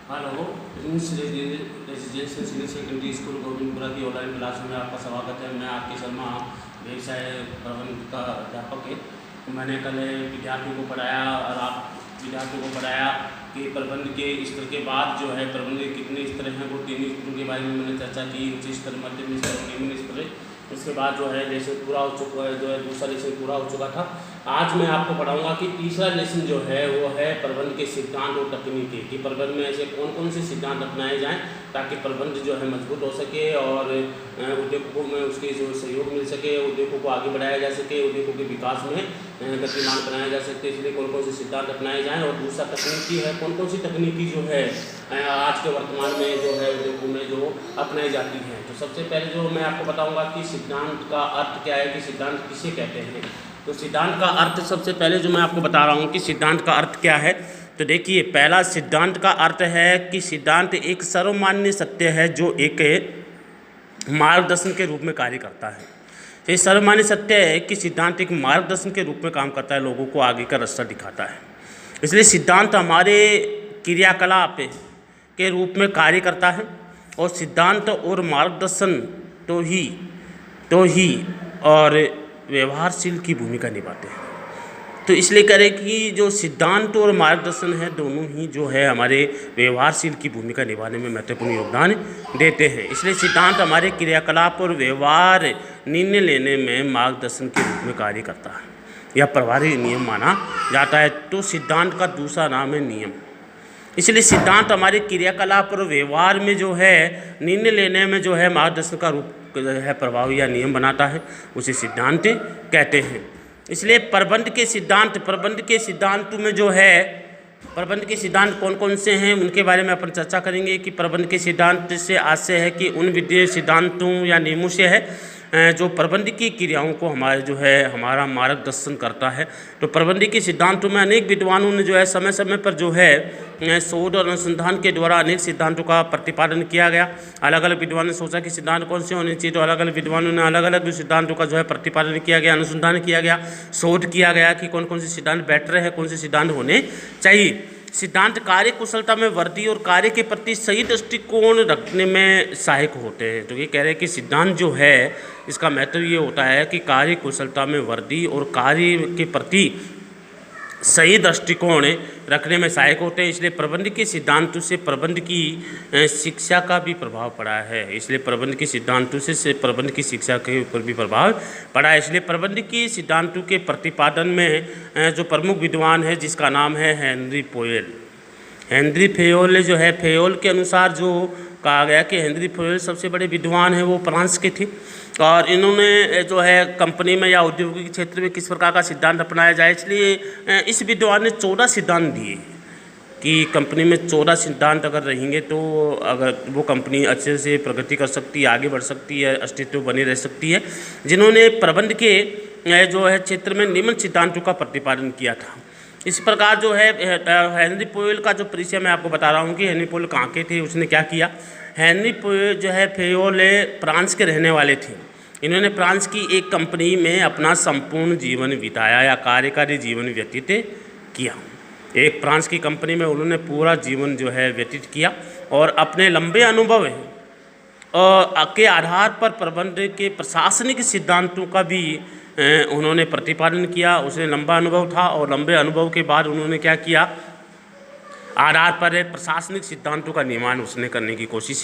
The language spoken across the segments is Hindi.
Hello, Prince residential senior secondary school Govindpura की ऑनलाइन क्लास में आपका स्वागत है। मैं आपके शर्मा व्यवसाय प्रबंधन का अध्यापक है। मैंने कल विद्यार्थियों को पढ़ाया और आप विद्यार्थियों को पढ़ाया कि प्रबंध के स्तर के बाद जो है प्रबंध के कितने स्तर हैं, वो 3 स्तरों के बारे में मैंने चर्चा की। उच्च स्तर, मध्यम स्तर, निम्न स्तर। उसके बाद जो है लेसन पूरा हो चुका है, जो है दूसरा लेसन पूरा हो चुका था। आज मैं आपको पढ़ाऊंगा कि तीसरा लेसन जो है वो है प्रबंध के सिद्धांत और तकनीकी, कि प्रबंध में ऐसे कौन कौन से सिद्धांत अपनाए जाएं ताकि प्रबंध जो है मजबूत हो सके और उद्योगों में उसके जो सहयोग मिल सके, उद्योगों को आगे बढ़ाया जा सके, उद्योगों के विकास में गतिमान बनाया जा सकते। इसलिए कौन कौन से सिद्धांत अपनाए जाएँ। और दूसरा तकनीकी है, कौन कौन सी तकनीकी जो है आज के वर्तमान में जो है उद्योगों में जो अपनाई जाती हैं। तो सबसे पहले जो मैं आपको बताऊँगा कि सिद्धांत का अर्थ क्या है, कि सिद्धांत किसे कहते हैं। तो सिद्धांत का अर्थ सबसे पहले जो मैं आपको बता रहा हूँ कि सिद्धांत का अर्थ क्या है। तो देखिए, पहला सिद्धांत का अर्थ है कि सिद्धांत एक सर्वमान्य सत्य है जो एक मार्गदर्शन के रूप में कार्य करता है। ये सर्वमान्य सत्य है कि सिद्धांत एक मार्गदर्शन के रूप में काम करता है, लोगों को आगे का रास्ता दिखाता है। इसलिए सिद्धांत हमारे क्रियाकलाप के रूप में कार्य करता है और सिद्धांत और मार्गदर्शन तो ही और व्यवहारशील की भूमिका निभाते हैं। तो इसलिए करें कि जो सिद्धांत और मार्गदर्शन है दोनों ही जो है हमारे व्यवहारशील की भूमिका निभाने में महत्वपूर्ण योगदान देते हैं। इसलिए सिद्धांत हमारे क्रियाकलाप और व्यवहार निर्णय लेने में मार्गदर्शन के रूप में कार्य करता है या प्रभावी नियम माना जाता है। तो सिद्धांत का दूसरा नाम है नियम। इसलिए सिद्धांत हमारे क्रियाकलाप और व्यवहार में जो है निर्णय लेने में जो है मार्गदर्शन का रूप है, प्रभावी या नियम बनाता है, उसे सिद्धांत कहते हैं। इसलिए प्रबंध के सिद्धांत में जो है प्रबंध के सिद्धांत कौन कौन से हैं उनके बारे में अपन चर्चा करेंगे। कि प्रबंध के सिद्धांत से आशय है कि उन वित्तीय सिद्धांतों या नियमों से है जो प्रबंध की क्रियाओं को हमारा मार्गदर्शन करता है। तो प्रबंध के सिद्धांतों में अनेक विद्वानों ने जो है समय समय पर जो है शोध और अनुसंधान के द्वारा अनेक सिद्धांतों का प्रतिपादन किया गया। अलग अलग विद्वानों ने सोचा कि सिद्धांत कौन से होने चाहिए, तो अलग अलग विद्वानों ने अलग अलग सिद्धांतों का जो है प्रतिपादन किया गया, अनुसंधान किया गया, शोध किया गया कि कौन कौन से सिद्धांत बेटर है, कौन से सिद्धांत होने चाहिए। सिद्धांत कार्य कुशलता में वृद्धि और कार्य के प्रति सही दृष्टिकोण रखने में सहायक होते हैं। तो ये कह रहे हैं कि सिद्धांत जो है इसका महत्व ये होता है कि कार्य कुशलता में वृद्धि और कार्य के प्रति सही दृष्टिकोण रखने में सहायक होते हैं। इसलिए प्रबंध के सिद्धांतों से प्रबंध की शिक्षा का भी प्रभाव पड़ा है। इसलिए प्रबंध के सिद्धांतों से प्रबंध की शिक्षा के ऊपर भी प्रभाव पड़ा है। इसलिए प्रबंध के सिद्धांतों के प्रतिपादन में जो प्रमुख विद्वान है जिसका नाम है हेनरी फेयोल जो है, फेयोल के अनुसार जो कहा गया कि हेनरी फेयोल सबसे बड़े विद्वान हैं, वो फ्रांस के थे और इन्होंने जो है कंपनी में या औद्योगिक क्षेत्र में किस प्रकार का सिद्धांत अपनाया जाए, इसलिए इस विद्वान ने 14 सिद्धांत दिए कि कंपनी में 14 सिद्धांत अगर रहेंगे तो अगर वो कंपनी अच्छे से प्रगति कर सकती है, आगे बढ़ सकती है, अस्तित्व बनी रह सकती है। जिन्होंने प्रबंध के जो है क्षेत्र में निम्न सिद्धांतों का प्रतिपादन किया था। इस प्रकार जो है हेनरी फेयोल का जो परिचय मैं आपको बता रहा हूँ कि हेनरी फेयोल कहाँ के थे, उसने क्या किया। हेनरी फेयोल जो है फ्रांस के रहने वाले थे। इन्होंने फ्रांस की एक कंपनी में अपना संपूर्ण जीवन बिताया या कार्यकारी जीवन व्यतीत किया। एक फ्रांस की कंपनी में उन्होंने पूरा जीवन जो है व्यतीत किया और अपने लंबे अनुभव के आधार पर प्रबंध के प्रशासनिक सिद्धांतों का भी उन्होंने प्रतिपादन किया। उसने लंबा अनुभव था और लंबे अनुभव के बाद उन्होंने क्या किया, आधार पर प्रशासनिक सिद्धांतों का निर्माण उसने करने की कोशिश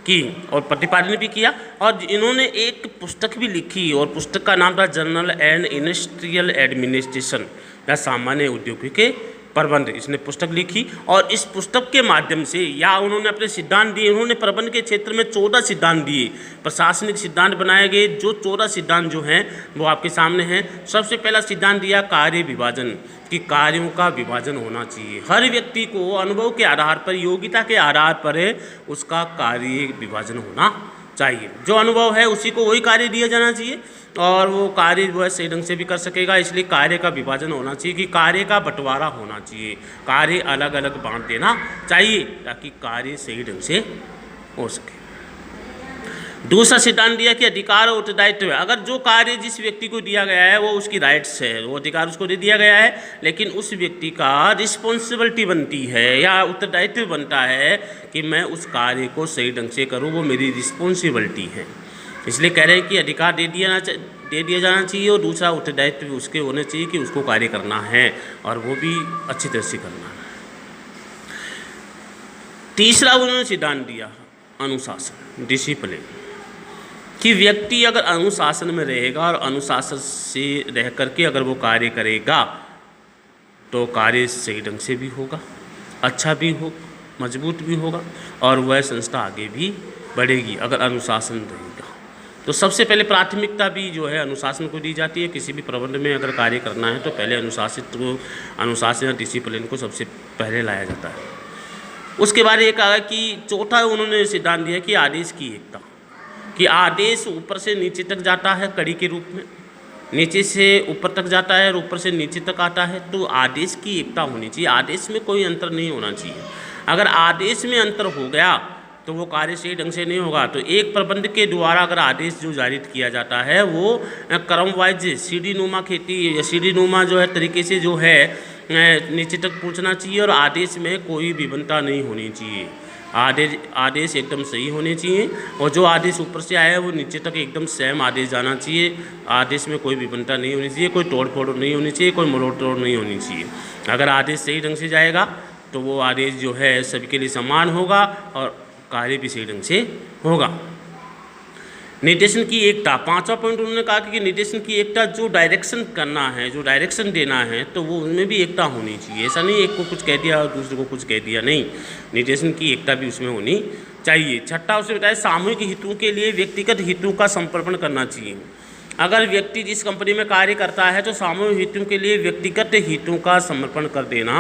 की और प्रतिपादन भी किया। और इन्होंने एक पुस्तक भी लिखी और पुस्तक का नाम था जनरल एंड इंडस्ट्रियल एडमिनिस्ट्रेशन या सामान्य औद्योगिक प्रबंध। इसने पुस्तक लिखी और इस पुस्तक के माध्यम से या उन्होंने अपने सिद्धांत दिए। उन्होंने प्रबंध के क्षेत्र में 14 सिद्धांत दिए, प्रशासनिक सिद्धांत बनाए गए। जो 14 सिद्धांत जो हैं वो आपके सामने हैं। सबसे पहला सिद्धांत दिया कार्य विभाजन, कि कार्यों का विभाजन होना चाहिए। हर व्यक्ति को अनुभव के आधार पर, योग्यता के आधार पर उसका कार्य विभाजन होना चाहिए। जो अनुभव है उसी को वही कार्य दिया जाना चाहिए और वो कार्य वो सही ढंग से भी कर सकेगा। इसलिए कार्य का विभाजन होना चाहिए, कि कार्य का बंटवारा होना चाहिए, कार्य अलग अलग बांट देना चाहिए ताकि कार्य सही ढंग से हो सके। दूसरा सिद्धांत दिया कि अधिकार और उत्तरदायित्व है। अगर जो कार्य जिस व्यक्ति को दिया गया है वो उसकी राइट्स है, वो अधिकार उसको दे दिया गया है, लेकिन उस व्यक्ति का रिस्पॉन्सिबिलिटी बनती है या उत्तरदायित्व बनता है कि मैं उस कार्य को सही ढंग से करूँ, वो मेरी रिस्पॉन्सिबिलिटी है। इसलिए कह रहे हैं कि अधिकार दे दिया जाना चाहिए और दूसरा उत्तरदायित्व भी उसके होने चाहिए कि उसको कार्य करना है और वो भी अच्छी तरह से करना है। तीसरा उन्होंने सिद्धांत दिया अनुशासन, डिसिप्लिन, कि व्यक्ति अगर अनुशासन में रहेगा और अनुशासन से रह करके अगर वो कार्य करेगा तो कार्य सही ढंग से भी होगा, अच्छा भी हो, मजबूत भी होगा और वह संस्था आगे भी बढ़ेगी अगर अनुशासन रहेगा। तो सबसे पहले प्राथमिकता भी जो है अनुशासन को दी जाती है। किसी भी प्रबंध में अगर कार्य करना है तो पहले अनुशासन या डिसिप्लिन को सबसे पहले लाया जाता है। उसके बाद ये कहा कि चौथा उन्होंने सिद्धांत दिया कि आदेश की एकता, कि आदेश ऊपर से नीचे तक जाता है कड़ी के रूप में, नीचे से ऊपर तक जाता है और ऊपर से नीचे तक आता है, तो आदेश की एकता होनी चाहिए। आदेश में कोई अंतर नहीं होना चाहिए। अगर आदेश में अंतर हो गया तो वो कार्य सही ढंग से नहीं होगा। तो एक प्रबंध के द्वारा अगर आदेश जो जारी किया जाता है वो क्रमवाइज सीढ़ी नुमा खेती या सीढ़ी नुमा जो है तरीके से जो है नीचे तक पहुंचना चाहिए और आदेश में कोई विभिन्नता नहीं होनी चाहिए। आदेश एकदम सही होने चाहिए और जो आदेश ऊपर से आया है वो नीचे तक एकदम सेम आदेश जाना चाहिए। आदेश में कोई विभिन्नता नहीं होनी चाहिए, कोई तोड़ फोड़ नहीं होनी चाहिए, कोई मरोड़ तोड़ नहीं होनी चाहिए। अगर आदेश सही ढंग से जाएगा तो वो आदेश जो है सबके लिए समान होगा और कार्य भी सही ढंग से होगा। निर्देशन की एकता, पांचवा पॉइंट उन्होंने कहा कि निर्देशन की एकता, जो डायरेक्शन करना है, जो डायरेक्शन देना है, तो वो उनमें भी एकता होनी चाहिए। ऐसा नहीं एक को कुछ कह दिया और दूसरे को कुछ कह दिया, नहीं, निर्देशन की एकता भी उसमें होनी चाहिए। छठा उसने बताया सामूहिक हितों के लिए व्यक्तिगत हितों का समर्पण करना चाहिए। अगर व्यक्ति जिस कंपनी में कार्य करता है तो सामूहिक हितों के लिए व्यक्तिगत हितों का समर्पण कर देना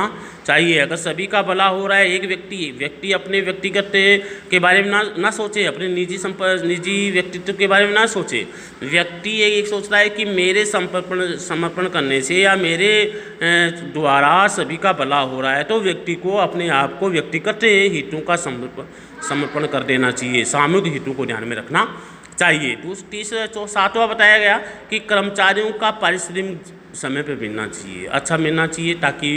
चाहिए। अगर सभी का भला हो रहा है, एक व्यक्ति अपने व्यक्तिगत के बारे में ना सोचे, अपने निजी व्यक्तित्व के बारे में ना सोचे। व्यक्ति एक सोच रहा है कि मेरे समर्पण करने से या मेरे द्वारा सभी का भला हो रहा है, तो व्यक्ति को अपने आप को व्यक्तिगत हितों का समर्पण कर देना चाहिए। सामूहिक हितों को ध्यान में रखना चाहिए। सातवां बताया गया कि कर्मचारियों का पारिश्रमिक समय पे मिलना चाहिए, अच्छा मिलना चाहिए ताकि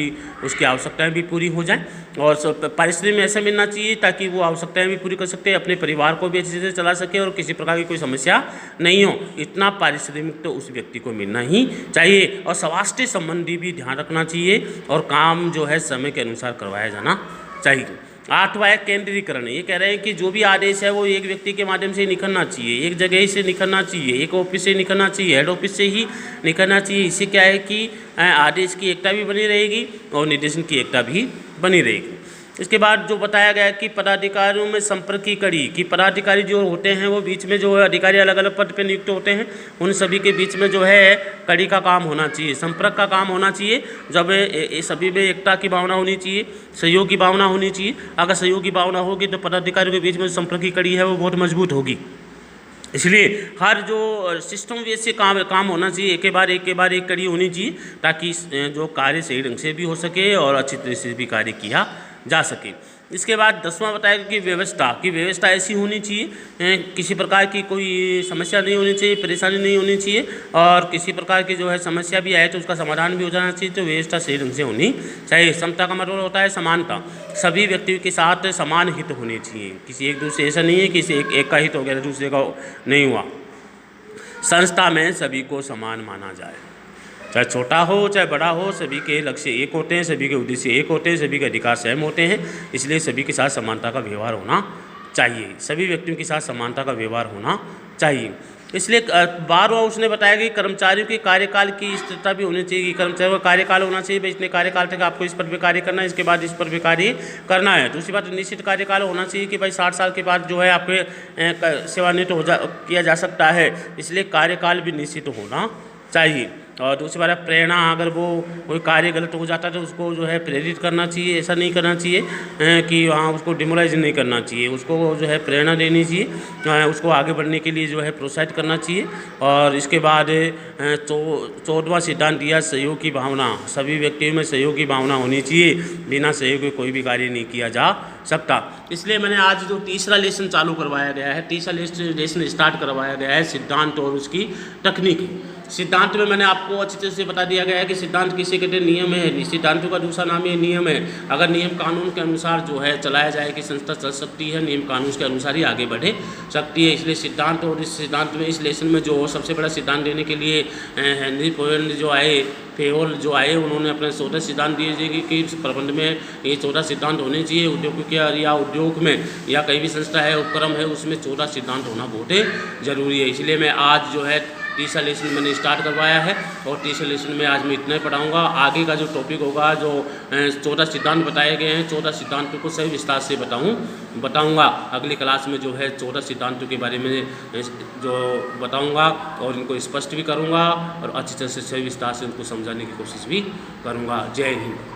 उसकी आवश्यकताएं भी पूरी हो जाएं और पारिश्रमिक ऐसा मिलना चाहिए ताकि वो आवश्यकताएं भी पूरी कर सकते हैं, अपने परिवार को भी अच्छे से चला सके और किसी प्रकार की कोई समस्या नहीं हो। इतना पारिश्रमिक तो उस व्यक्ति को मिलना ही चाहिए और स्वास्थ्य संबंधी भी ध्यान रखना चाहिए और काम जो है समय के अनुसार करवाया जाना चाहिए। आठवां है केंद्रीकरण। ये कह रहे हैं कि जो भी आदेश है वो एक व्यक्ति के माध्यम से ही निकलना चाहिए, एक जगह ही से निकलना चाहिए, एक ऑफिस से निकलना चाहिए, हेड ऑफिस से ही निकलना चाहिए। इससे क्या है कि आदेश की एकता भी बनी रहेगी और निर्देशन की एकता भी बनी रहेगी। इसके बाद जो बताया गया कि पदाधिकारियों में संपर्क की कड़ी, कि पदाधिकारी जो होते हैं वो बीच में जो है अधिकारी अलग अलग पद पे नियुक्त होते हैं, उन सभी के बीच में जो है कड़ी का काम होना चाहिए, संपर्क का काम होना चाहिए। जब सभी में एकता की भावना होनी चाहिए, सहयोग की भावना होनी चाहिए। अगर सहयोग की भावना होगी तो पदाधिकारियों के बीच में संपर्क की कड़ी है वो बहुत मजबूत होगी। इसलिए हर जो सिस्टम वे से काम होना चाहिए, एक के बाद एक कड़ी होनी चाहिए ताकि जो कार्य सही ढंग से भी हो सके और अच्छी तरह से भी कार्य किया जा सके। इसके बाद 10वां बताया कि व्यवस्था ऐसी होनी चाहिए, किसी प्रकार की कोई समस्या नहीं होनी चाहिए, परेशानी नहीं होनी चाहिए और किसी प्रकार की जो है समस्या भी आए तो उसका समाधान भी हो जाना चाहिए। तो व्यवस्था सही ढंग से होनी चाहिए। समता का मतलब होता है समानता, सभी व्यक्तियों के साथ समान हित होने चाहिए, किसी एक दूसरे ऐसा नहीं है कि एक का हित हो गया दूसरे का नहीं हुआ। संस्था में सभी को समान माना जाए, चाहे छोटा हो चाहे बड़ा हो, सभी के लक्ष्य एक होते हैं, सभी के उद्देश्य एक होते हैं, सभी के अधिकार सेम होते हैं। इसलिए सभी के साथ समानता का व्यवहार होना चाहिए, सभी व्यक्तियों के साथ समानता का व्यवहार होना चाहिए। इसलिए बार उसने बताया कि कर्मचारियों के कार्यकाल की स्थिरता भी होनी चाहिए। कर्मचारियों का कार्यकाल होना चाहिए, भाई इतने कार्यकाल तक आपको इस पर भी कार्य करना है, इसके बाद इस पर भी कार्य करना है। दूसरी बात निश्चित कार्यकाल होना चाहिए कि भाई 60 साल के बाद जो है आपके सेवानिवृत्त किया जा सकता है, इसलिए कार्यकाल भी निश्चित होना चाहिए। और दूसरी बात है प्रेरणा, अगर वो कोई कार्य गलत हो जाता है तो उसको जो है प्रेरित करना चाहिए, ऐसा नहीं करना चाहिए कि हाँ उसको डिमोराइज नहीं करना चाहिए, उसको जो है प्रेरणा देनी चाहिए, उसको आगे बढ़ने के लिए जो है प्रोत्साहित करना चाहिए। और इसके बाद 14वां सिद्धांत दिया सहयोग की भावना, सभी व्यक्तियों में सहयोग की भावना होनी चाहिए, बिना सहयोग के कोई भी कार्य नहीं किया जा सकता। इसलिए मैंने आज जो तीसरा लेसन चालू करवाया गया है, तीसरा लेसन स्टार्ट करवाया गया है सिद्धांत और उसकी तकनीक। सिद्धांत में मैंने आपको अच्छी तरह से बता दिया गया है कि सिद्धांत किसे कहते हैं, नियम है। सिद्धांतों का दूसरा नाम ये नियम है। अगर नियम कानून के अनुसार जो है चलाया जाए कि संस्था चल सकती है, नियम कानून के अनुसार ही आगे बढ़े सकती है। इसलिए सिद्धांत और इस सिद्धांत में इस लेसन में जो सबसे बड़ा सिद्धांत देने के लिए हेनरी फोयल जो आए उन्होंने अपने 14 सिद्धांत दिए थे कि इस प्रबंध में ये 14 सिद्धांत होने चाहिए। उद्योग या उद्योग में या कहीं भी संस्था है, उपक्रम है, उसमें 14 सिद्धांत होना बहुत ज़रूरी है। इसलिए मैं आज जो है तीसरा लेसन मैंने स्टार्ट करवाया है और तीसरे लेसन में आज मैं इतना ही पढ़ाऊँगा। आगे का जो टॉपिक होगा, जो 14 सिद्धांत बताए गए हैं, 14 सिद्धांतों को सही विस्तार से बताऊँगा। अगली क्लास में जो है 14 सिद्धांतों के बारे में जो बताऊँगा और इनको स्पष्ट भी करूँगा और अच्छी तरह से सही विस्तार से उनको समझाने की कोशिश भी करूँगा। जय हिंद।